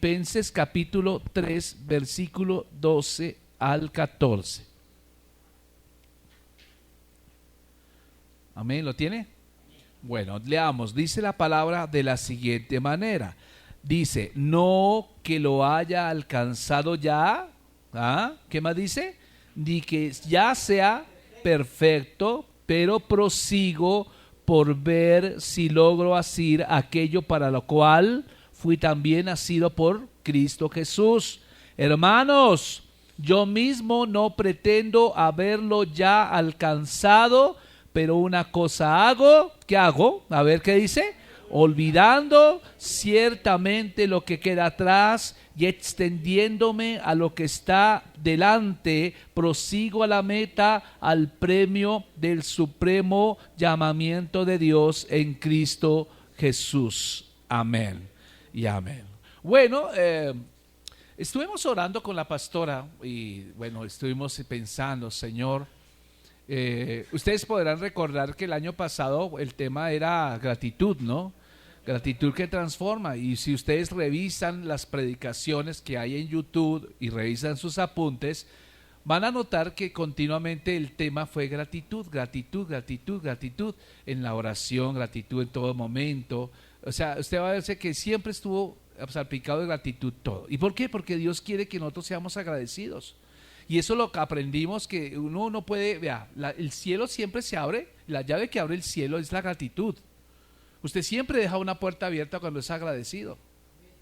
Filipenses capítulo 3, versículo 12 al 14. Amén, ¿lo tiene? Bueno, leamos. Dice la palabra de la siguiente manera. Dice, no que lo haya alcanzado ya. ¿Qué más dice? Ni que ya sea perfecto, pero prosigo por ver si logro hacer aquello para lo cual fui también nacido por Cristo Jesús. Hermanos, yo mismo no pretendo haberlo ya alcanzado, pero una cosa hago. ¿Qué hago? A ver qué dice. Olvidando ciertamente lo que queda atrás y extendiéndome a lo que está delante, prosigo a la meta, al premio del supremo llamamiento de Dios en Cristo Jesús. Amén y amén. Bueno, estuvimos orando con la pastora y bueno, estuvimos pensando, Señor, ustedes podrán recordar que el año pasado el tema era gratitud, ¿no? Gratitud que transforma. Y si ustedes revisan las predicaciones que hay en YouTube y revisan sus apuntes, van a notar que continuamente el tema fue gratitud, gratitud, gratitud, gratitud en la oración, gratitud en todo momento. O sea, usted va a ver que siempre estuvo salpicado de gratitud todo. ¿Y por qué? Porque Dios quiere que nosotros seamos agradecidos. Y eso lo aprendimos, que uno no puede, vea, el cielo siempre se abre, la llave que abre el cielo es la gratitud. Usted siempre deja una puerta abierta cuando es agradecido.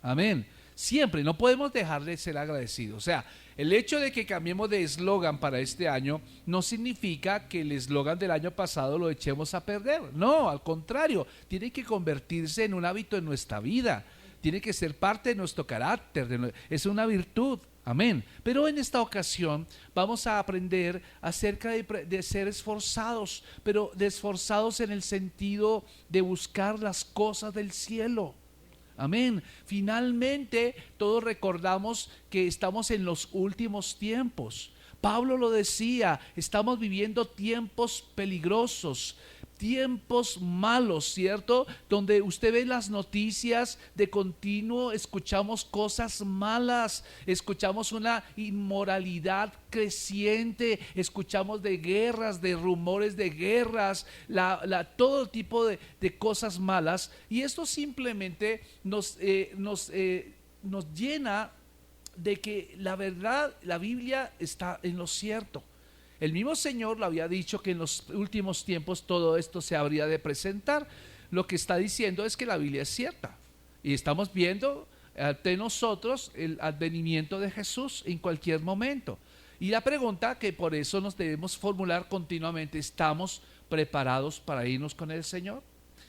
Amén. Siempre, no podemos dejar de ser agradecidos. O sea, el hecho de que cambiemos de eslogan para este año no significa que el eslogan del año pasado lo echemos a perder. No, al contrario, tiene que convertirse en un hábito en nuestra vida. Tiene que ser parte de nuestro carácter, es una virtud. Amén. Pero en esta ocasión vamos a aprender acerca de ser esforzados, pero de esforzados en el sentido de buscar las cosas del cielo. Amén. Finalmente todos recordamos que estamos en los últimos tiempos. Pablo lo decía, estamos viviendo tiempos peligrosos, tiempos malos, ¿cierto? Donde usted ve las noticias de continuo, escuchamos cosas malas, escuchamos una inmoralidad creciente, escuchamos de guerras, de rumores de guerras, todo tipo de cosas malas, y esto simplemente nos llena de que la verdad, la Biblia está en lo cierto. El mismo Señor lo había dicho que en los últimos tiempos todo esto se habría de presentar. Lo que está diciendo es que la Biblia es cierta. Y estamos viendo ante nosotros el advenimiento de Jesús en cualquier momento. Y la pregunta que por eso nos debemos formular continuamente: ¿estamos preparados para irnos con el Señor?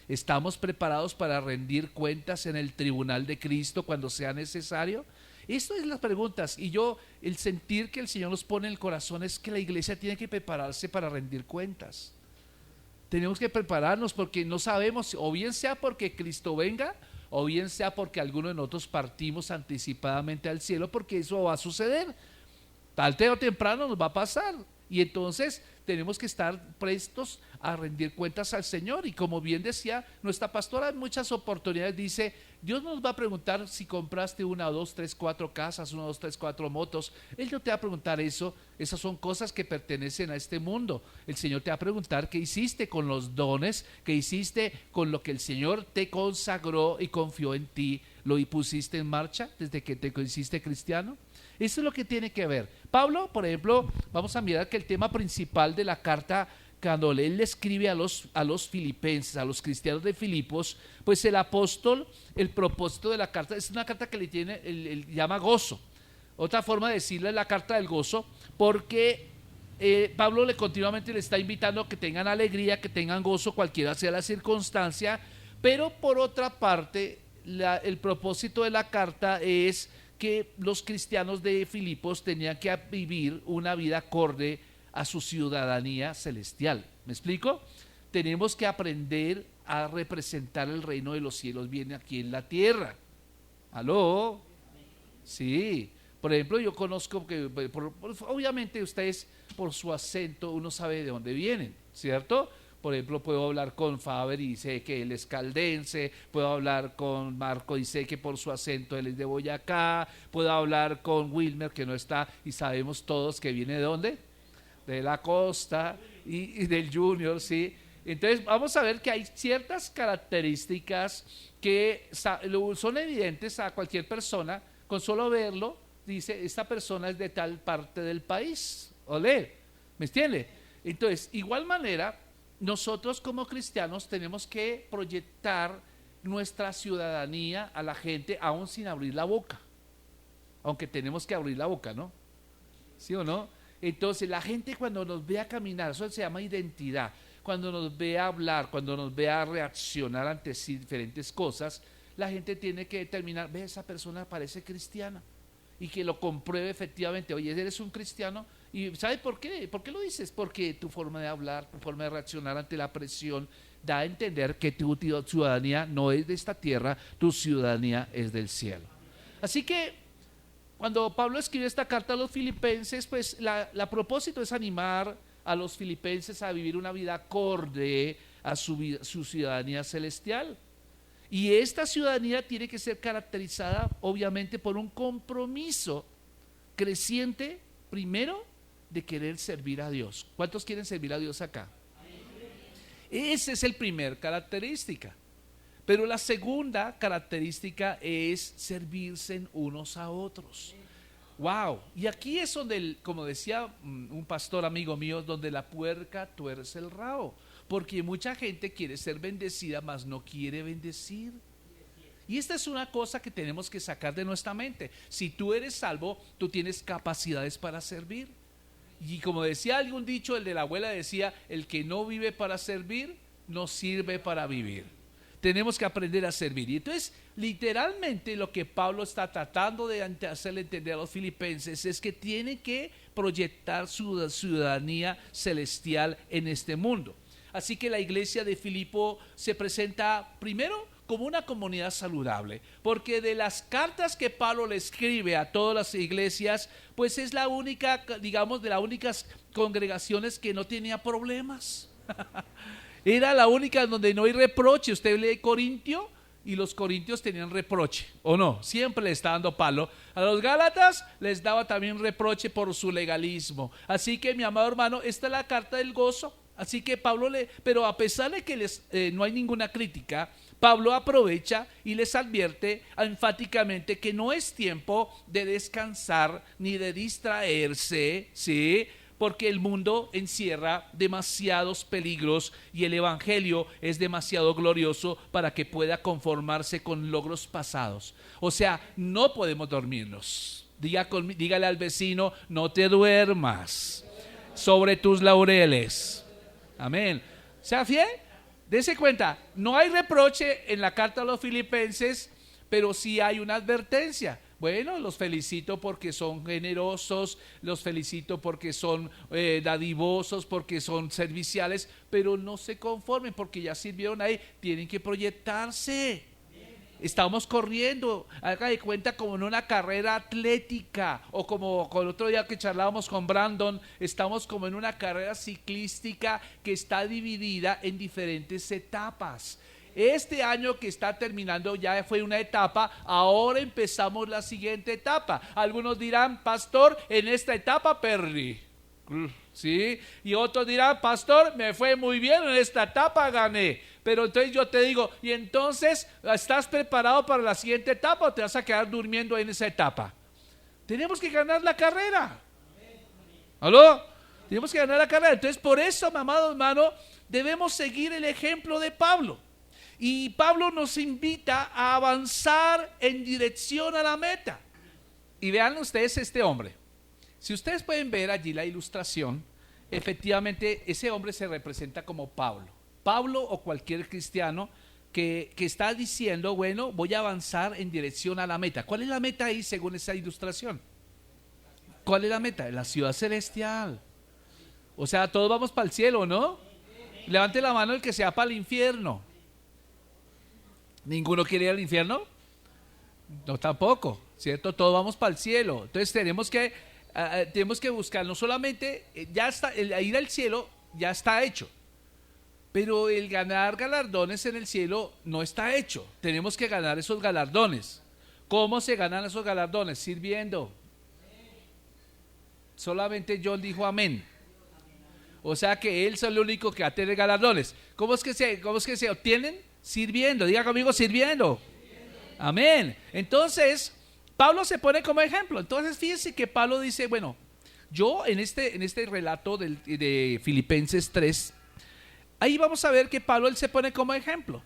¿Estamos preparados para rendir cuentas en el tribunal de Cristo cuando sea necesario? Estas son las preguntas, y el sentir que el Señor nos pone en el corazón es que la iglesia tiene que prepararse para rendir cuentas. Tenemos que prepararnos porque no sabemos, o bien sea porque Cristo venga, o bien sea porque alguno de nosotros partimos anticipadamente al cielo, porque eso va a suceder. Tarde o temprano nos va a pasar, y entonces tenemos que estar prestos a rendir cuentas al Señor. Y como bien decía nuestra pastora, en muchas oportunidades dice: Dios nos va a preguntar si compraste 1, 2, 3, 4 casas, 1, 2, 3, 4 motos. Él no te va a preguntar eso. Esas son cosas que pertenecen a este mundo. El Señor te va a preguntar qué hiciste con los dones, qué hiciste con lo que el Señor te consagró y confió en ti. ¿Lo pusiste en marcha desde que te hiciste cristiano? Eso es lo que tiene que ver. Pablo, por ejemplo, vamos a mirar que el tema principal de la carta, cuando él le escribe a los filipenses, a los cristianos de Filipos, pues el apóstol, el propósito de la carta es una carta que le llama gozo. Otra forma de decirle es la carta del gozo, porque Pablo continuamente le está invitando a que tengan alegría, que tengan gozo, cualquiera sea la circunstancia. Pero por otra parte, el propósito de la carta es que los cristianos de Filipos tenían que vivir una vida acorde a su ciudadanía celestial. ¿Me explico? Tenemos que aprender a representar el reino de los cielos bien aquí en la tierra. ¿Aló? Sí. Por ejemplo, yo conozco que, obviamente ustedes por su acento uno sabe de dónde vienen, ¿cierto? Por ejemplo, puedo hablar con Faber y sé que él es caldense, puedo hablar con Marco y sé que por su acento él es de Boyacá, puedo hablar con Wilmer que no está y sabemos todos que viene de ¿dónde? De la costa y del Junior, ¿sí? Entonces vamos a ver que hay ciertas características que son evidentes a cualquier persona, con solo verlo, dice, esta persona es de tal parte del país, olé, ¿me entiende? Entonces, igual manera, nosotros como cristianos tenemos que proyectar nuestra ciudadanía a la gente aún sin abrir la boca, aunque tenemos que abrir la boca, ¿no? ¿Sí o no? Entonces la gente cuando nos vea caminar, eso se llama identidad, cuando nos vea hablar, cuando nos vea reaccionar ante diferentes cosas, la gente tiene que determinar, ve, esa persona parece cristiana, y que lo compruebe efectivamente, oye, eres un cristiano, y ¿sabe por qué? ¿Por qué lo dices? Porque tu forma de hablar, tu forma de reaccionar ante la presión, da a entender que tu ciudadanía no es de esta tierra, tu ciudadanía es del cielo. Así que cuando Pablo escribe esta carta a los filipenses, pues la propósito es animar a los filipenses a vivir una vida acorde a su ciudadanía celestial. Y esta ciudadanía tiene que ser caracterizada obviamente por un compromiso creciente, primero, de querer servir a Dios. ¿Cuántos quieren servir a Dios acá? Esa es el primer característica. Pero la segunda característica es servirse en unos a otros. Wow, y aquí es donde, como decía un pastor amigo mío, donde la puerca tuerce el rabo, porque mucha gente quiere ser bendecida, mas no quiere bendecir. Y esta es una cosa que tenemos que sacar de nuestra mente. Si tú eres salvo, tú tienes capacidades para servir. Y como decía algún dicho, el de la abuela decía, el que no vive para servir, no sirve para vivir. Tenemos que aprender a servir. Y entonces, literalmente lo que Pablo está tratando de hacerle entender a los filipenses es que tienen que proyectar su ciudadanía celestial en este mundo. Así que la iglesia de Filipo se presenta primero como una comunidad saludable, porque de las cartas que Pablo le escribe a todas las iglesias, pues es la única, digamos, de las únicas congregaciones que no tenía problemas. Era la única donde no hay reproche. Usted lee Corintio y los corintios tenían reproche, ¿o no? Siempre le está dando palo. A los gálatas les daba también reproche por su legalismo. Así que, mi amado hermano, esta es la carta del gozo. Así que Pablo pero a pesar de que no hay ninguna crítica, Pablo aprovecha y les advierte enfáticamente que no es tiempo de descansar ni de distraerse, ¿sí? Porque el mundo encierra demasiados peligros y el evangelio es demasiado glorioso para que pueda conformarse con logros pasados. O sea, no podemos dormirnos. Dígale al vecino, no te duermas sobre tus laureles. Amén. ¿Sea fiel? Dese cuenta, no hay reproche en la carta a los filipenses, pero sí hay una advertencia. Bueno, los felicito porque son generosos, los felicito porque son dadivosos, porque son serviciales, pero no se conformen porque ya sirvieron ahí, tienen que proyectarse. Estamos corriendo, haga de cuenta como en una carrera atlética, o como el otro día que charlábamos con Brandon, estamos como en una carrera ciclística que está dividida en diferentes etapas. Este año que está terminando ya fue una etapa, ahora empezamos la siguiente etapa. Algunos dirán, pastor, en esta etapa perdí, ¿sí? Y otros dirán, pastor, me fue muy bien, en esta etapa gané. Pero entonces yo te digo, ¿y entonces estás preparado para la siguiente etapa o te vas a quedar durmiendo en esa etapa? Tenemos que ganar la carrera. ¿Aló? Tenemos que ganar la carrera. Entonces por eso, mi amado hermano, debemos seguir el ejemplo de Pablo. Y Pablo nos invita a avanzar en dirección a la meta. Y vean ustedes este hombre. Si ustedes pueden ver allí la ilustración, efectivamente ese hombre se representa como Pablo. Pablo o cualquier cristiano que está diciendo, bueno, voy a avanzar en dirección a la meta. ¿Cuál es la meta ahí según esa ilustración? ¿Cuál es la meta? La ciudad celestial. O sea, todos vamos para el cielo, ¿no? Levante la mano el que sea para el infierno. ¿Ninguno quiere ir al infierno? No, tampoco, ¿cierto? Todos vamos para el cielo. Entonces tenemos que buscar, no solamente, ya está, el ir al cielo ya está hecho. Pero el ganar galardones en el cielo no está hecho. Tenemos que ganar esos galardones. ¿Cómo se ganan esos galardones? Sirviendo. Solamente John dijo amén. O sea que él es el único que va a tener galardones. ¿Cómo es que se obtienen? Sirviendo. Diga conmigo, sirviendo. Amén. Entonces, Pablo se pone como ejemplo. Entonces, fíjense que Pablo dice, bueno, yo en este relato de Filipenses 3, ahí vamos a ver que Pablo él se pone como ejemplo.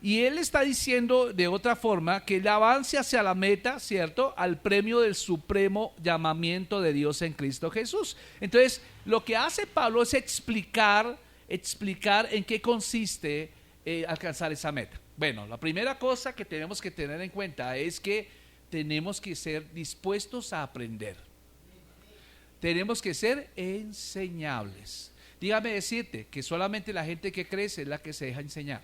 Y él está diciendo de otra forma que él avance hacia la meta, ¿cierto? Al premio del supremo llamamiento de Dios en Cristo Jesús. Entonces, lo que hace Pablo es explicar en qué consiste alcanzar esa meta. Bueno, la primera cosa que tenemos que tener en cuenta es que tenemos que ser dispuestos a aprender. Tenemos que ser enseñables. Dígame decirte que solamente la gente que crece es la que se deja enseñar.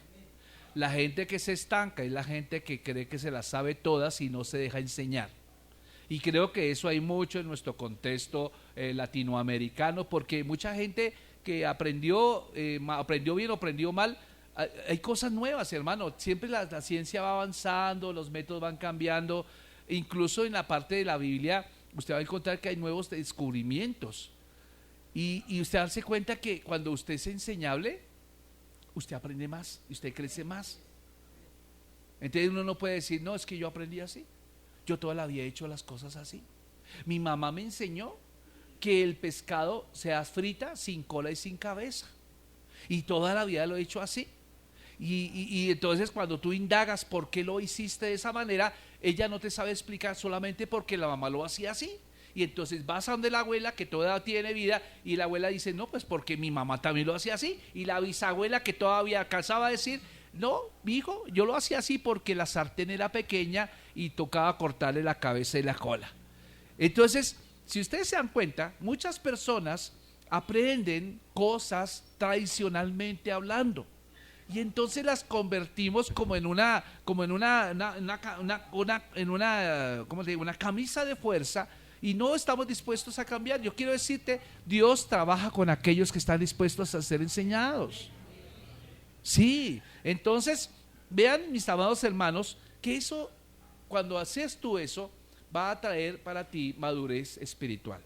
La gente que se estanca es la gente que cree que se las sabe todas y no se deja enseñar. Y creo que eso hay mucho en nuestro contexto latinoamericano, porque mucha gente que aprendió bien o aprendió mal, hay cosas nuevas, hermano. Siempre la ciencia va avanzando, los métodos van cambiando. Incluso en la parte de la Biblia, usted va a encontrar que hay nuevos descubrimientos. Y usted darse cuenta que cuando usted es enseñable, usted aprende más y usted crece más. Entonces uno no puede decir, no, es que yo aprendí así. Yo toda la vida he hecho las cosas así. Mi mamá me enseñó que el pescado se frita sin cola y sin cabeza. Y toda la vida lo he hecho así. Y entonces cuando tú indagas por qué lo hiciste de esa manera, ella no te sabe explicar solamente porque la mamá lo hacía así. Y entonces vas a donde la abuela que todavía tiene vida y la abuela dice, no, pues porque mi mamá también lo hacía así. Y la bisabuela que todavía alcanzaba a decir, no, mi hijo, yo lo hacía así porque la sartén era pequeña y tocaba cortarle la cabeza y la cola. Entonces, si ustedes se dan cuenta, muchas personas aprenden cosas tradicionalmente hablando. Y entonces las convertimos como en una camisa de fuerza y no estamos dispuestos a cambiar. Yo quiero decirte, Dios trabaja con aquellos que están dispuestos a ser enseñados. Sí, entonces vean, mis amados hermanos, que eso, cuando haces tú eso, va a traer para ti madurez espiritual.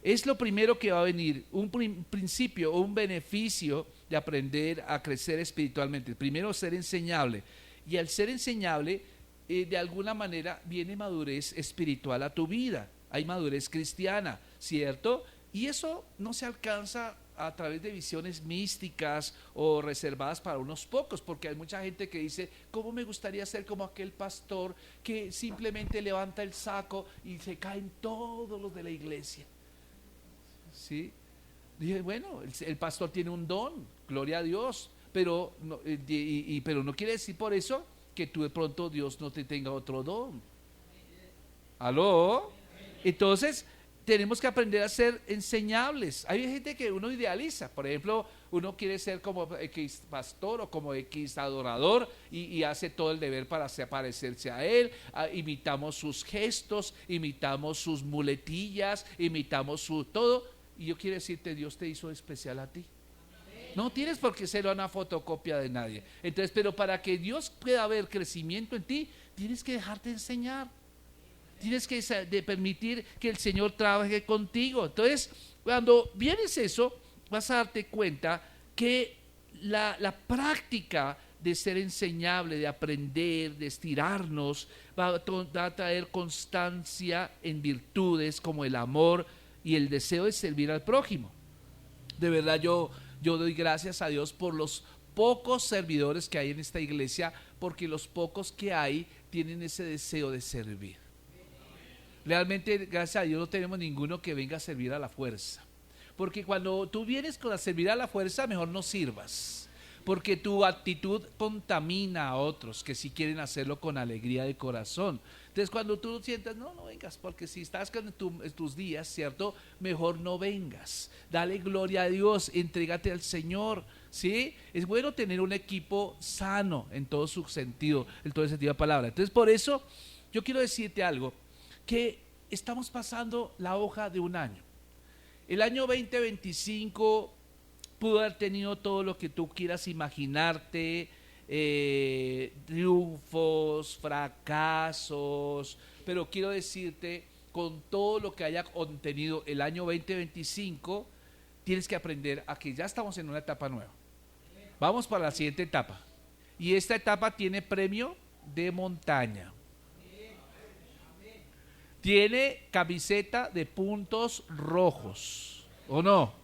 Es lo primero que va a venir, un principio o un beneficio de aprender a crecer espiritualmente. Primero, ser enseñable. Y al ser enseñable, de alguna manera viene madurez espiritual a tu vida. Hay madurez cristiana, ¿cierto? Y eso no se alcanza a través de visiones místicas o reservadas para unos pocos, porque hay mucha gente que dice, ¿cómo me gustaría ser como aquel pastor que simplemente levanta el saco y se caen todos los de la iglesia? ¿Sí? Dije, bueno, el pastor tiene un don, gloria a Dios, pero no quiere decir por eso que tú de pronto Dios no te tenga otro don. ¿Aló? Entonces tenemos que aprender a ser enseñables. Hay gente que uno idealiza, por ejemplo, uno quiere ser como X pastor o como X adorador y hace todo el deber para parecerse a él. Imitamos sus gestos, imitamos sus muletillas, imitamos su todo. Y yo quiero decirte, Dios te hizo especial a ti. No tienes por qué ser una fotocopia de nadie. Entonces, pero para que Dios pueda ver crecimiento en ti, tienes que dejarte enseñar. Tienes que permitir que el Señor trabaje contigo. Entonces, cuando vienes eso, vas a darte cuenta que la práctica de ser enseñable, de aprender, de estirarnos, va a traer constancia en virtudes como el amor y el deseo de servir al prójimo. De verdad yo doy gracias a Dios por los pocos servidores que hay en esta iglesia, porque los pocos que hay tienen ese deseo de servir. Realmente, gracias a Dios, no tenemos ninguno que venga a servir a la fuerza. Porque cuando tú vienes a servir a la fuerza, mejor no sirvas. Porque tu actitud contamina a otros que sí quieren hacerlo con alegría de corazón. Entonces, cuando tú sientas, no vengas, porque si estás en tus días, ¿cierto? Mejor no vengas. Dale gloria a Dios, entrégate al Señor, ¿sí? Es bueno tener un equipo sano en todo su sentido, en todo el sentido de la palabra. Entonces, por eso, yo quiero decirte algo, que estamos pasando la hoja de un año. El año 2025 pudo haber tenido todo lo que tú quieras imaginarte, triunfos, fracasos, pero quiero decirte, con todo lo que haya contenido el año 2025, tienes que aprender a que ya estamos en una etapa nueva. Vamos para la siguiente etapa. Y esta etapa tiene premio de montaña. Tiene camiseta de puntos rojos, ¿o no?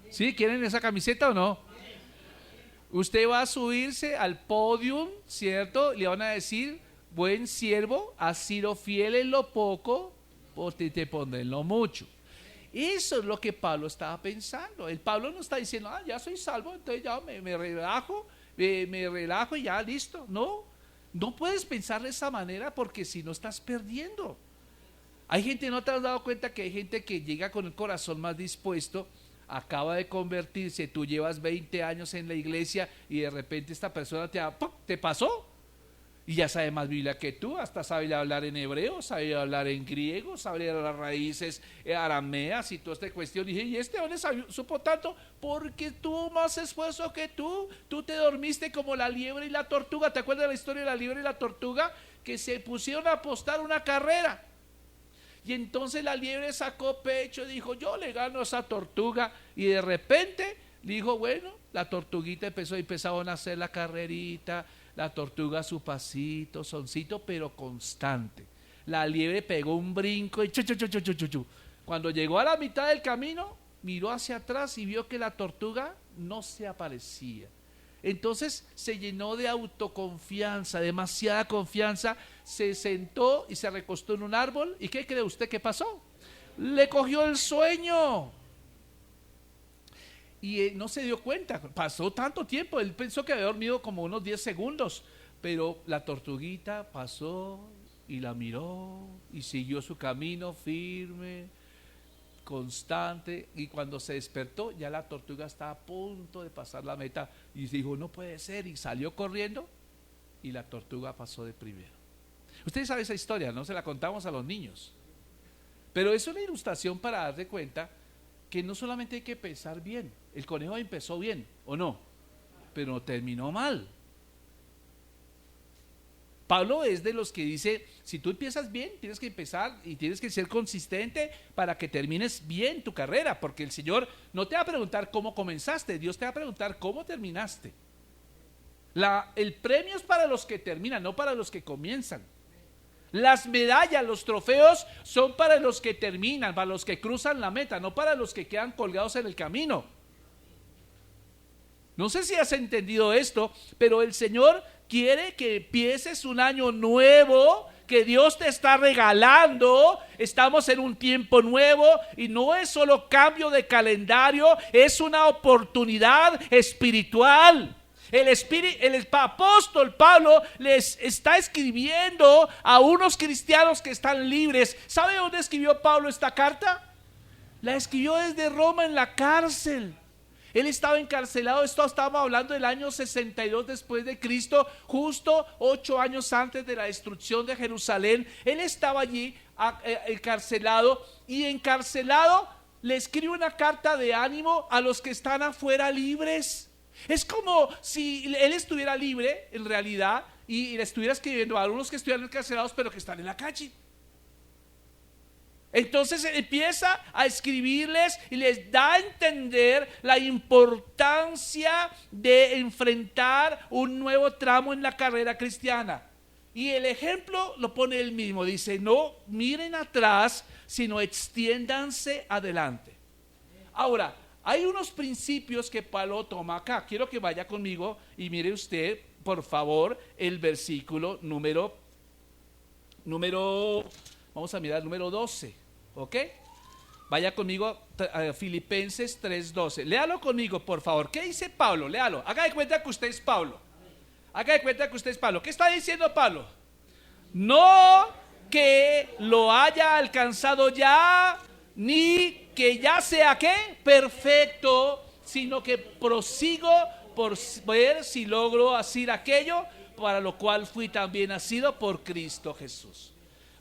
¿Sí? ¿Quieren esa camiseta o no? Usted va a subirse al podium, ¿cierto? Le van a decir, buen siervo, has sido fiel en lo poco, te pondré en lo mucho. Eso es lo que Pablo estaba pensando. El Pablo no está diciendo, ya soy salvo, entonces ya me relajo, me relajo y ya listo. No, no puedes pensar de esa manera porque si no estás perdiendo. Hay gente, ¿no te has dado cuenta que hay gente que llega con el corazón más dispuesto, acaba de convertirse, tú llevas 20 años en la iglesia y de repente esta persona te pasó? Y ya sabe más Biblia que tú, hasta sabe hablar en hebreo, sabe hablar en griego, sabe las raíces arameas y toda esta cuestión. Y dije, ¿y este hombre supo tanto? Porque tuvo más esfuerzo que tú te dormiste como la liebre y la tortuga. ¿Te acuerdas de la historia de la liebre y la tortuga? Que se pusieron a apostar una carrera. Y entonces la liebre sacó pecho y dijo, yo le gano a esa tortuga. Y de repente dijo, bueno, la tortuguita empezaron a hacer la carrerita, la tortuga a su pasito, soncito, pero constante. La liebre pegó un brinco y chu. Cuando llegó a la mitad del camino, miró hacia atrás y vio que la tortuga no se aparecía. Entonces se llenó de autoconfianza, demasiada confianza, se sentó y se recostó en un árbol. ¿Y qué cree usted que pasó? Le cogió el sueño. Y no se dio cuenta, pasó tanto tiempo, él pensó que había dormido como unos 10 segundos, pero la tortuguita pasó y la miró y siguió su camino firme, constante, y cuando se despertó ya la tortuga estaba a punto de pasar la meta y dijo, no puede ser, y salió corriendo y la tortuga pasó de primero. Ustedes saben esa historia, no se la contamos a los niños, pero es una ilustración para darse cuenta que no solamente hay que pensar bien. El conejo empezó bien, ¿o no? Pero terminó mal. Pablo es de los que dice, si tú empiezas bien, tienes que empezar y tienes que ser consistente para que termines bien tu carrera, porque el Señor no te va a preguntar cómo comenzaste, Dios te va a preguntar cómo terminaste. El premio es para los que terminan, no para los que comienzan. Las medallas, los trofeos son para los que terminan, para los que cruzan la meta, no para los que quedan colgados en el camino. No sé si has entendido esto, pero el Señor quiere que empieces un año nuevo que Dios te está regalando. Estamos en un tiempo nuevo y no es solo cambio de calendario, es una oportunidad espiritual. El apóstol Pablo les está escribiendo a unos cristianos que están libres. ¿Sabe dónde escribió Pablo esta carta? La escribió desde Roma, en la cárcel. Él estaba encarcelado. Esto estábamos hablando del año 62 después de Cristo, justo 8 años antes de la destrucción de Jerusalén. Él estaba allí encarcelado, y encarcelado le escribe una carta de ánimo a los que están afuera libres. Es como si él estuviera libre en realidad y le estuviera escribiendo a algunos que estuvieran encarcelados pero que están en la calle. Entonces empieza a escribirles y les da a entender la importancia de enfrentar un nuevo tramo en la carrera cristiana. Y el ejemplo lo pone él mismo, dice, no miren atrás, sino extiéndanse adelante. Ahora, hay unos principios que Pablo toma acá. Quiero que vaya conmigo y mire usted, por favor, el versículo número, vamos a mirar el número 12, ¿ok? Vaya conmigo a Filipenses 3:12. Léalo conmigo, por favor. ¿Qué dice Pablo? Léalo. Haga de cuenta que usted es Pablo. Haga de cuenta que usted es Pablo. ¿Qué está diciendo Pablo? No que lo haya alcanzado ya, ni que ya sea ¿qué? Perfecto, sino que prosigo por ver si logro hacer aquello para lo cual fui también nacido por Cristo Jesús.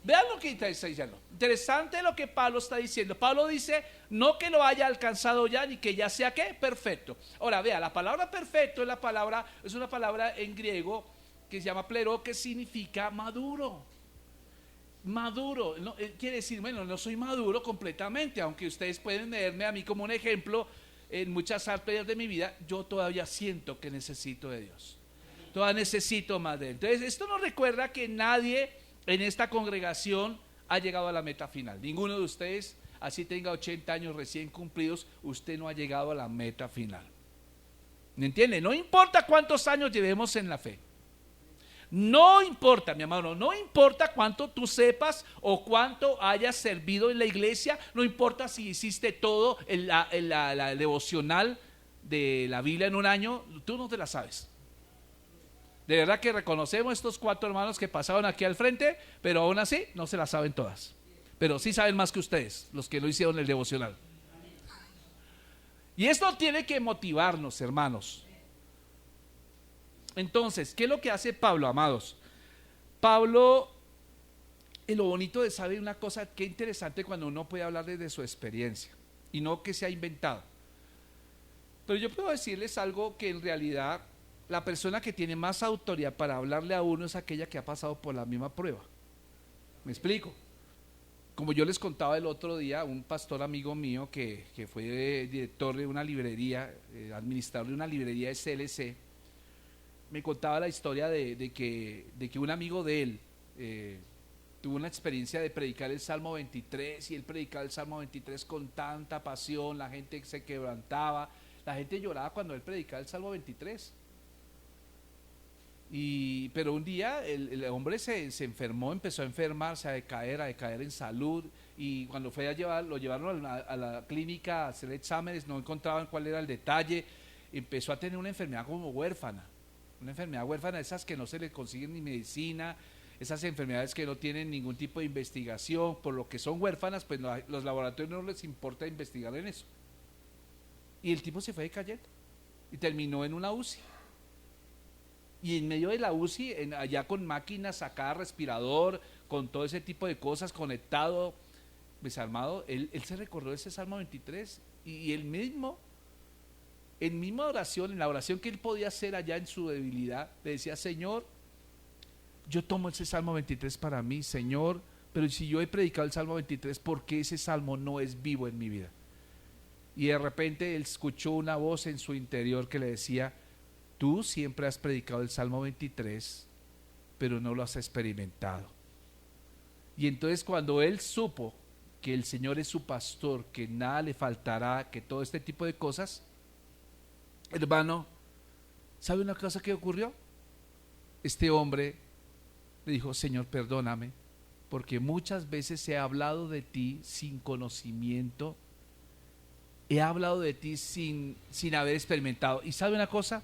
Vean lo que está diciendo. Interesante lo que Pablo está diciendo. Pablo dice, no que lo haya alcanzado ya, ni que ya sea ¿qué? Perfecto. Ahora, vea, la palabra perfecto es una palabra en griego que se llama plero, que significa maduro. Maduro, no, quiere decir, bueno, no soy maduro completamente, aunque ustedes pueden verme a mí como un ejemplo en muchas áreas de mi vida, yo todavía siento que necesito de Dios. Todavía necesito más de Él. Entonces, esto nos recuerda que nadie en esta congregación ha llegado a la meta final. Ninguno de ustedes, así tenga 80 años recién cumplidos, usted no ha llegado a la meta final. ¿Me entiende? No importa cuántos años llevemos en la fe. No importa, mi hermano, no importa cuánto tú sepas o cuánto hayas servido en la iglesia, no importa si hiciste todo la devocional de la Biblia en un año, tú no te la sabes. De verdad que reconocemos estos 4 hermanos que pasaron aquí al frente, pero aún así no se la saben todas. Pero sí saben más que ustedes, los que lo hicieron el devocional. Y esto tiene que motivarnos, hermanos. Entonces, ¿qué es lo que hace Pablo, amados? Pablo, lo bonito de saber una cosa, qué interesante cuando uno puede hablar desde su experiencia y no que se ha inventado. Pero yo puedo decirles algo que en realidad la persona que tiene más autoridad para hablarle a uno es aquella que ha pasado por la misma prueba. ¿Me explico? Como yo les contaba el otro día, un pastor amigo mío que fue director de una librería, administrador de una librería de CLC, me contaba la historia de que un amigo de él tuvo una experiencia de predicar el Salmo 23 y él predicaba el Salmo 23 con tanta pasión, la gente se quebrantaba, la gente lloraba cuando él predicaba el Salmo 23. Pero un día el hombre se enfermó, empezó a enfermarse, a decaer en salud, y cuando fue lo llevaron a la clínica a hacer exámenes, no encontraban cuál era el detalle, empezó a tener una enfermedad como huérfana. Una enfermedad huérfana, esas que no se le consiguen ni medicina, esas enfermedades que no tienen ningún tipo de investigación, por lo que son huérfanas, pues los laboratorios no les importa investigar en eso. Y el tipo se fue decayendo y terminó en una UCI. Y en medio de la UCI, allá con máquinas, acá respirador, con todo ese tipo de cosas, conectado, desarmado, él se recordó ese Salmo 23 y él mismo, en misma oración, en la oración que él podía hacer allá en su debilidad, le decía: Señor, yo tomo ese Salmo 23 para mí, Señor, pero si yo he predicado el Salmo 23, ¿por qué ese Salmo no es vivo en mi vida? Y de repente él escuchó una voz en su interior que le decía: tú siempre has predicado el Salmo 23, pero no lo has experimentado. Y entonces cuando él supo que el Señor es su pastor, que nada le faltará, que todo este tipo de cosas, hermano, ¿sabe una cosa que ocurrió? Este hombre le dijo: Señor, perdóname, porque muchas veces he hablado de ti sin conocimiento, he hablado de ti sin haber experimentado. ¿Y sabe una cosa?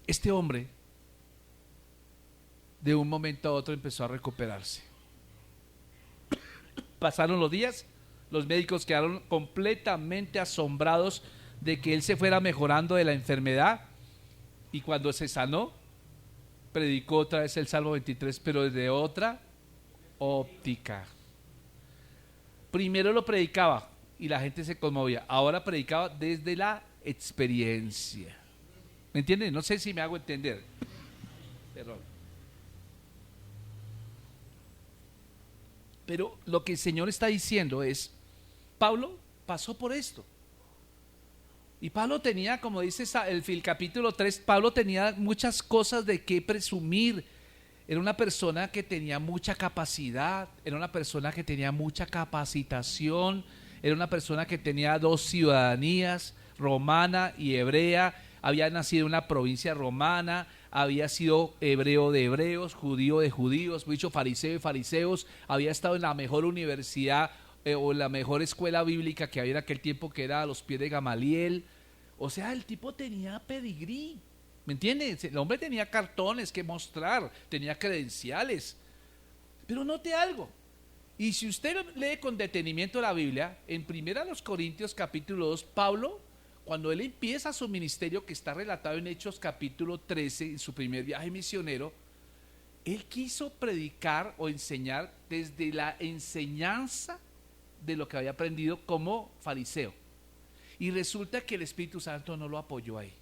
Este hombre de un momento a otro empezó a recuperarse. Pasaron los días, los médicos quedaron completamente asombrados de que él se fuera mejorando de la enfermedad, y cuando se sanó, predicó otra vez el Salmo 23, pero desde otra óptica. Primero lo predicaba y la gente se conmovía, ahora predicaba desde la experiencia. ¿Me entienden? No sé si me hago entender. Perdón. Pero lo que el Señor está diciendo es: Pablo pasó por esto. Y Pablo tenía, como dice el capítulo 3, Pablo tenía muchas cosas de qué presumir. Era una persona que tenía mucha capacidad, era una persona que tenía mucha capacitación, era una persona que tenía 2 ciudadanías, romana y hebrea. Había nacido en una provincia romana, había sido hebreo de hebreos, judío de judíos, dicho fariseo de fariseos, había estado en la mejor universidad o en la mejor escuela bíblica que había en aquel tiempo, que era a los pies de Gamaliel. O sea, el tipo tenía pedigrí, ¿me entiendes? El hombre tenía cartones que mostrar, tenía credenciales. Pero note algo, y si usted lee con detenimiento la Biblia, en 1 Corintios capítulo 2, Pablo, cuando él empieza su ministerio, que está relatado en Hechos capítulo 13, en su primer viaje misionero, Él quiso predicar o enseñar desde la enseñanza de lo que había aprendido como fariseo. Y resulta que el Espíritu Santo no lo apoyó ahí.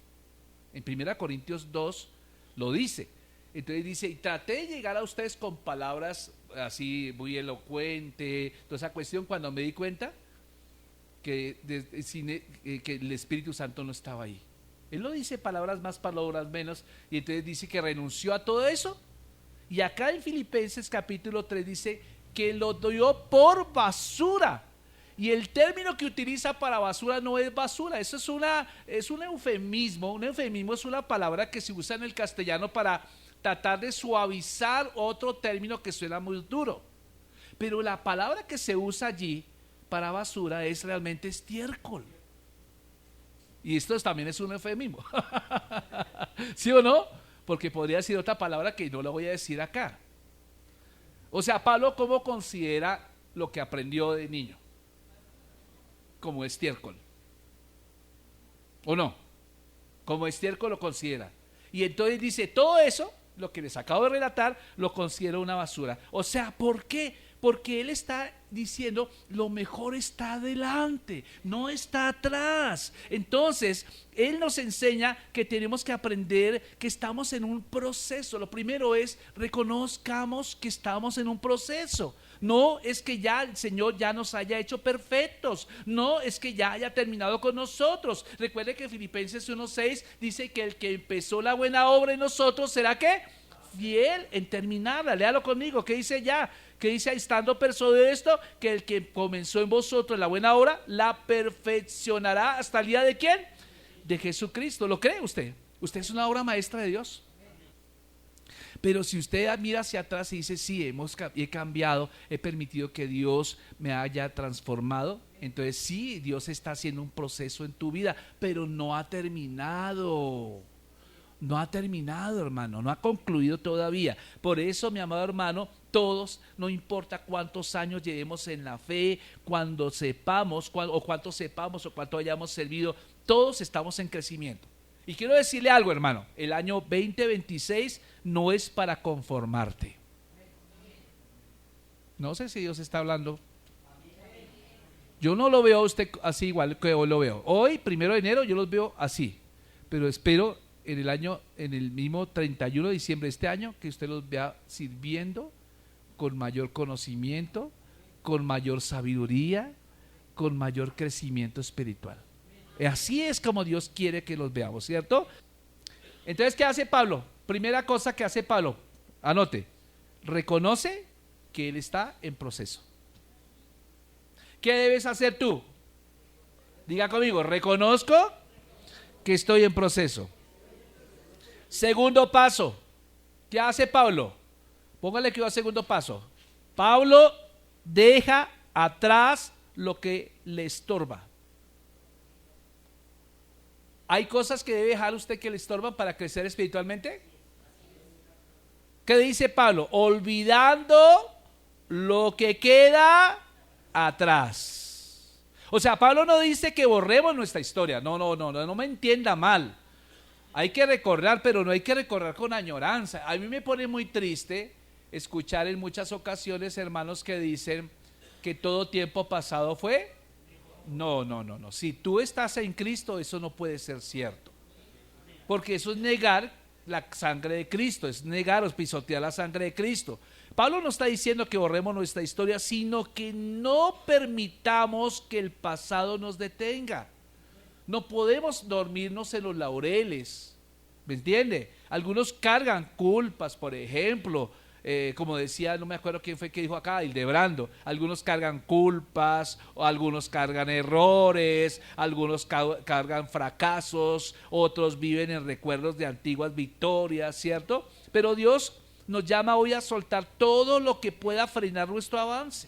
En 1 Corintios 2 lo dice. Entonces dice, y traté de llegar a ustedes con palabras así muy elocuente, toda esa cuestión, cuando me di cuenta que el Espíritu Santo no estaba ahí. Él no dice palabras más, palabras menos, y entonces dice que renunció a todo eso. Y acá en Filipenses capítulo 3 dice que lo dio por basura. Y el término que utiliza para basura no es basura, eso es un eufemismo. Un eufemismo es una palabra que se usa en el castellano para tratar de suavizar otro término que suena muy duro. Pero la palabra que se usa allí para basura es realmente estiércol. Y esto también es un eufemismo. ¿Sí o no? Porque podría decir otra palabra que no la voy a decir acá. O sea, Pablo, ¿cómo considera lo que aprendió de niño? Como estiércol. ¿O no? Como estiércol lo considera. Y entonces dice, todo eso, lo que les acabo de relatar, lo considero una basura. O sea, ¿por qué? Porque él está diciendo, lo mejor está adelante, no está atrás. Entonces, él nos enseña que tenemos que aprender que estamos en un proceso. Lo primero es, reconozcamos que estamos en un proceso. No es que ya el Señor ya nos haya hecho perfectos, no es que ya haya terminado con nosotros. Recuerde que Filipenses 1:6 dice que el que empezó la buena obra en nosotros será ¿qué? Fiel en terminarla. Léalo conmigo, ¿qué dice ya? Que dice, estando persuadido de esto, que el que comenzó en vosotros la buena obra, la perfeccionará hasta el día de ¿quién? De Jesucristo. ¿Lo cree usted? Usted es una obra maestra de Dios. Pero si usted mira hacia atrás y dice, sí, he cambiado, he permitido que Dios me haya transformado, entonces sí, Dios está haciendo un proceso en tu vida, pero no ha terminado. No ha terminado, hermano, no ha concluido todavía. Por eso, mi amado hermano, todos, no importa cuántos años llevemos en la fe, cuánto sepamos o cuánto hayamos servido, todos estamos en crecimiento. Y quiero decirle algo, hermano, el año 2026 no es para conformarte. No sé si Dios está hablando. Yo no lo veo a usted así igual que hoy lo veo. Hoy, 1 de enero, yo los veo así, pero espero en el mismo 31 de diciembre de este año, que usted los vea sirviendo con mayor conocimiento, con mayor sabiduría, con mayor crecimiento espiritual. Así es como Dios quiere que los veamos, ¿cierto? Entonces, ¿qué hace Pablo? Primera cosa que hace Pablo, anote, reconoce que él está en proceso. ¿Qué debes hacer tú? Diga conmigo, reconozco que estoy en proceso. Segundo paso, ¿qué hace Pablo? Póngale que va al segundo paso. Pablo deja atrás lo que le estorba. ¿Hay cosas que debe dejar usted que le estorban para crecer espiritualmente? ¿Qué dice Pablo? Olvidando lo que queda atrás. O sea, Pablo no dice que borremos nuestra historia. No me entienda mal. Hay que recordar, pero no hay que recordar con añoranza. A mí me pone muy triste escuchar en muchas ocasiones hermanos que dicen que todo tiempo pasado fue. No. Si tú estás en Cristo, eso no puede ser cierto. Porque eso es negar la sangre de Cristo, es negar o pisotear la sangre de Cristo. Pablo no está diciendo que borremos nuestra historia, sino que no permitamos que el pasado nos detenga. No podemos dormirnos en los laureles, ¿me entiende? Algunos cargan culpas, por ejemplo, como decía, no me acuerdo quién fue que dijo acá, Hildebrando, algunos cargan culpas, o algunos cargan errores, algunos cargan fracasos, otros viven en recuerdos de antiguas victorias, ¿cierto? Pero Dios nos llama hoy a soltar todo lo que pueda frenar nuestro avance.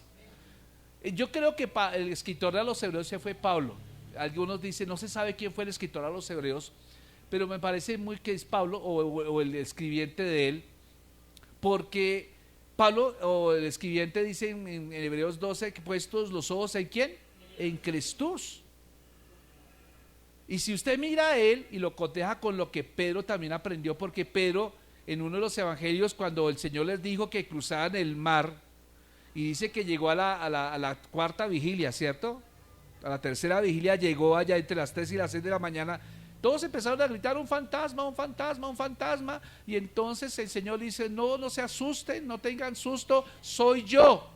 Yo creo que el escritor de los Hebreos fue Pablo. Algunos dicen, no se sabe quién fue el escritor a los Hebreos, pero me parece muy que es Pablo o el escribiente de él, porque Pablo o el escribiente dice en Hebreos 12 que puestos los ojos en ¿quién? En Cristo. Y si usted mira a él y lo coteja con lo que Pedro también aprendió, porque Pedro en uno de los evangelios cuando el Señor les dijo que cruzaran el mar, y dice que llegó a la cuarta vigilia, ¿cierto? A la tercera vigilia llegó allá entre las 3 y las 6 de la mañana. Todos empezaron a gritar: un fantasma, un fantasma, un fantasma. Y entonces el Señor dice: no se asusten, no tengan susto, soy yo.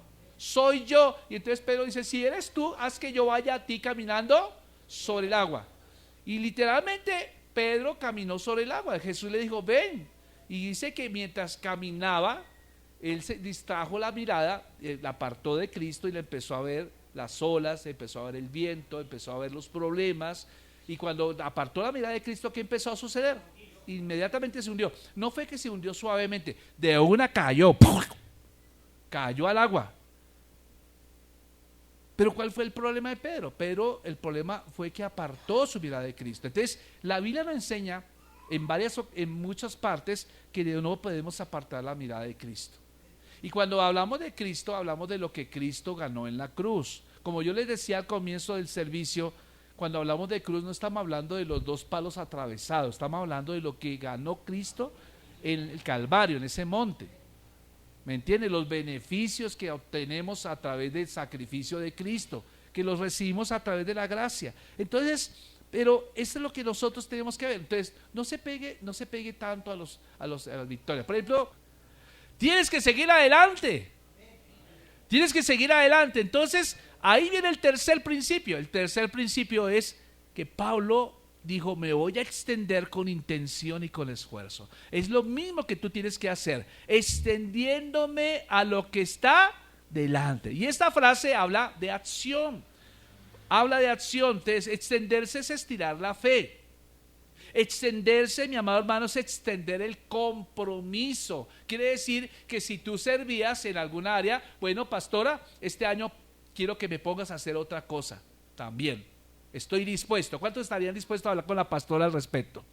Y entonces Pedro dice: si eres tú, haz que yo vaya a ti caminando sobre el agua. Y literalmente Pedro caminó sobre el agua. Jesús le dijo: ven. Y dice que mientras caminaba, él se distrajo la mirada, la apartó de Cristo y le empezó a ver las olas, empezó a ver el viento, empezó a ver los problemas. Y cuando apartó la mirada de Cristo, ¿qué empezó a suceder? Inmediatamente se hundió. No fue que se hundió suavemente, de una cayó, ¡pum!, cayó al agua. Pero ¿cuál fue el problema de Pedro? Pedro, el problema fue que apartó su mirada de Cristo. Entonces, la Biblia nos enseña en muchas partes que no podemos apartar la mirada de Cristo. Y cuando hablamos de Cristo, hablamos de lo que Cristo ganó en la cruz. Como yo les decía al comienzo del servicio, cuando hablamos de cruz no estamos hablando de los 2 palos atravesados, estamos hablando de lo que ganó Cristo en el Calvario, en ese monte. ¿Me entiende? Los beneficios que obtenemos a través del sacrificio de Cristo, que los recibimos a través de la gracia. Entonces, pero eso es lo que nosotros tenemos que ver. Entonces, no se pegue tanto a las victorias. Por ejemplo, tienes que seguir adelante. Entonces, ahí viene el tercer principio. El tercer principio es que Pablo dijo: me voy a extender con intención y con esfuerzo. Es lo mismo que tú tienes que hacer, extendiéndome a lo que está delante. Y esta frase habla de acción. Entonces, extenderse es estirar la fe. Extenderse, mi amado hermano, es extender el compromiso. Quiere decir que si tú servías en alguna área, bueno, pastora, este año quiero que me pongas a hacer otra cosa también. Estoy dispuesto. ¿Cuántos estarían dispuestos a hablar con la pastora al respecto?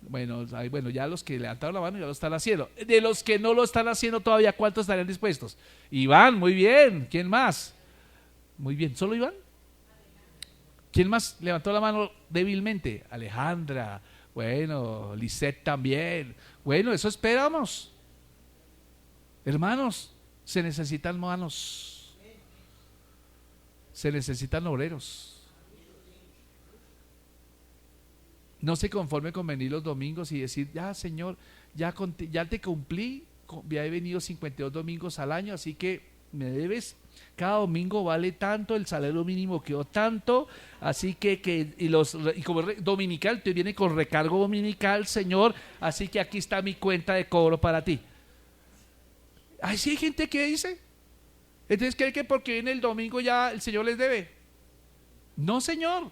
Bueno, ya los que levantaron la mano ya lo están haciendo. De los que no lo están haciendo todavía, ¿cuántos estarían dispuestos? Iván, muy bien. ¿Quién más? Muy bien. ¿Solo Iván? ¿Quién más levantó la mano débilmente? Alejandra. Bueno, Lisette también. Bueno, eso esperamos. Hermanos, se necesitan manos. Se necesitan obreros. No se conforme con venir los domingos y decir: ya, Señor, ya te cumplí, ya he venido 52 domingos al año, así que me debes, cada domingo vale tanto, el salario mínimo quedó tanto, así que y como dominical, te viene con recargo dominical, Señor, así que aquí está mi cuenta de cobro para ti. Ay, sí hay gente que dice, entonces cree que porque viene el domingo ya el Señor les debe. No, Señor.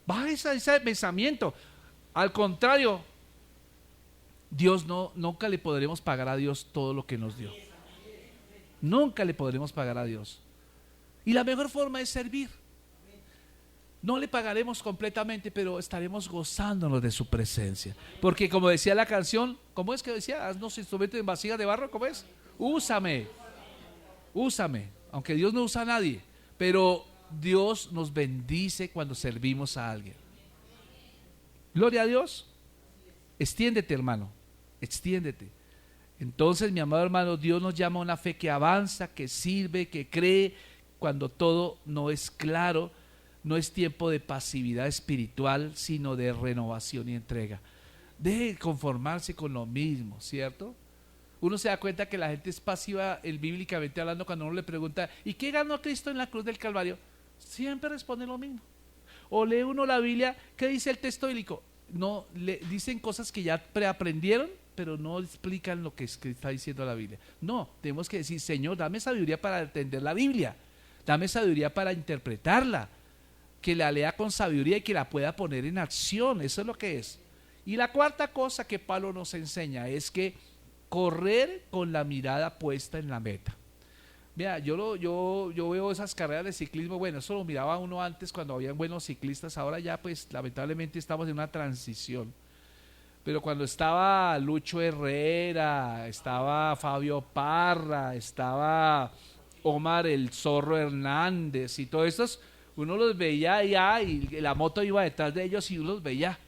Baja ese pensamiento. Al contrario, nunca le podremos pagar a Dios todo lo que nos dio. Nunca le podremos pagar a Dios. Y la mejor forma es servir. No le pagaremos completamente, pero estaremos gozándonos de su presencia. Porque como decía la canción, ¿cómo es que decía? Haznos instrumentos en vasijas de barro, ¿cómo es? Úsame. Aunque Dios no usa a nadie, pero Dios nos bendice cuando servimos a alguien. Gloria a Dios. Extiéndete, hermano, extiéndete. Entonces, mi amado hermano, Dios nos llama a una fe que avanza, que sirve, que cree cuando todo no es claro. No es tiempo de pasividad espiritual, sino de renovación y entrega. Deje de conformarse con lo mismo, ¿cierto? Uno se da cuenta que la gente es pasiva, bíblicamente hablando, cuando uno le pregunta: ¿y qué ganó Cristo en la cruz del Calvario? Siempre responde lo mismo. O lee uno la Biblia, ¿qué dice el texto bíblico? No, le dicen cosas que ya preaprendieron, pero no explican lo que está diciendo la Biblia. No, tenemos que decir: Señor, dame sabiduría para entender la Biblia, dame sabiduría para interpretarla, que la lea con sabiduría y que la pueda poner en acción. Eso es lo que es. Y la cuarta cosa que Pablo nos enseña es que correr con la mirada puesta en la meta. Mira, yo veo esas carreras de ciclismo. Bueno, eso lo miraba uno antes cuando habían buenos ciclistas. Ahora ya pues lamentablemente estamos en una transición. Pero cuando estaba Lucho Herrera, estaba Fabio Parra, estaba Omar el Zorro Hernández y todos estos, uno los veía allá y la moto iba detrás de ellos y uno los veía.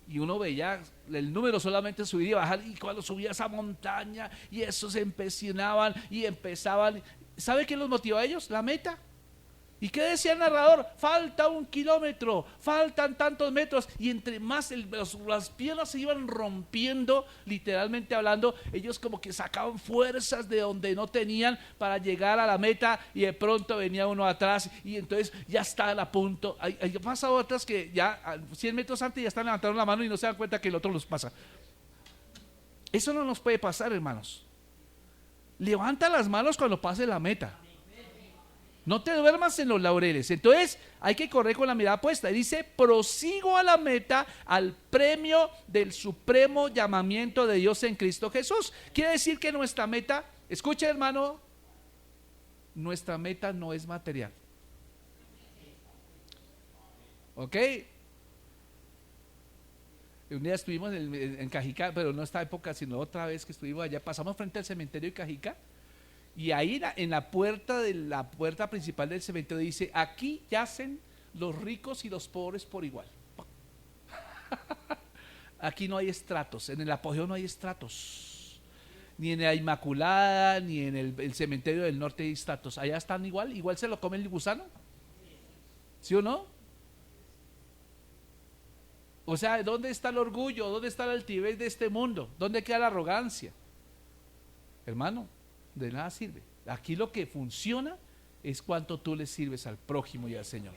y uno veía el número solamente subir y bajar, y cuando subía esa montaña y esos se empecinaban y empezaban. ¿Sabe qué los motivó a ellos? La meta. ¿Y qué decía el narrador? Falta 1 kilómetro, faltan tantos metros, y entre más las piernas se iban rompiendo, literalmente hablando, ellos como que sacaban fuerzas de donde no tenían para llegar a la meta, y de pronto venía uno atrás y entonces ya estaban a punto. Hay pasado otras que ya 100 metros antes ya están levantando la mano y no se dan cuenta que el otro los pasa. Eso no nos puede pasar, hermanos. Levanta las manos cuando pase la meta. No te duermas en los laureles. Entonces hay que correr con la mirada puesta. Y dice, prosigo a la meta, al premio del supremo llamamiento de Dios en Cristo Jesús. Quiere decir que nuestra meta, escuche hermano, nuestra meta no es material. ¿Ok? Un día estuvimos en Cajicá, pero no esta época, sino otra vez que estuvimos allá. Pasamos frente al cementerio de Cajicá. Y ahí en la puerta principal del cementerio dice, aquí yacen los ricos y los pobres por igual. Aquí no hay estratos, en el apogeo no hay estratos, ni en la Inmaculada, ni en el cementerio del norte hay estratos. Allá están igual se lo come el gusano, ¿sí o no? O sea, ¿dónde está el orgullo? ¿Dónde está la altivez de este mundo? ¿Dónde queda la arrogancia? Hermano, de nada sirve. Aquí lo que funciona es cuánto tú le sirves al prójimo y al Señor.